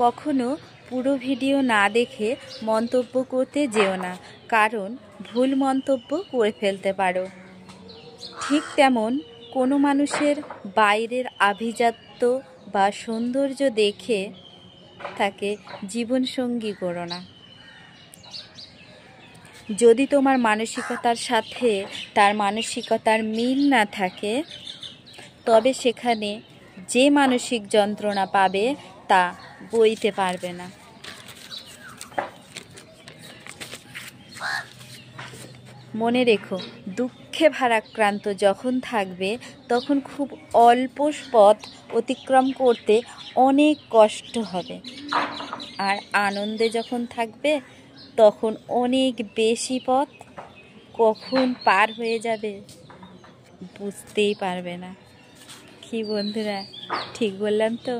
কখনো পুরো ভিডিও না দেখে মন্তব্য করতে যেও না, কারণ ভুল মন্তব্য করে ফেলতে পারো। ঠিক তেমন কোনো মানুষের বাইরের আভিজাত্য বা সৌন্দর্য দেখে তাকে জীবনসঙ্গী করো না। যদি তোমার মানসিকতার সাথে তার মানসিকতার মিল না থাকে, তবে সেখানে যে মানসিক যন্ত্রণা পাবে তা বইতে পারবে না। মনে রেখো, দুঃখে ভারাক্রান্ত যখন থাকবে তখন খুব অল্প পথ অতিক্রম করতে অনেক কষ্ট হবে, আর আনন্দে যখন থাকবে তখন অনেক বেশি পথ কখন পার হয়ে যাবে বুঝতেই পারবে না। কি বন্ধুরা, ঠিক বললাম তো?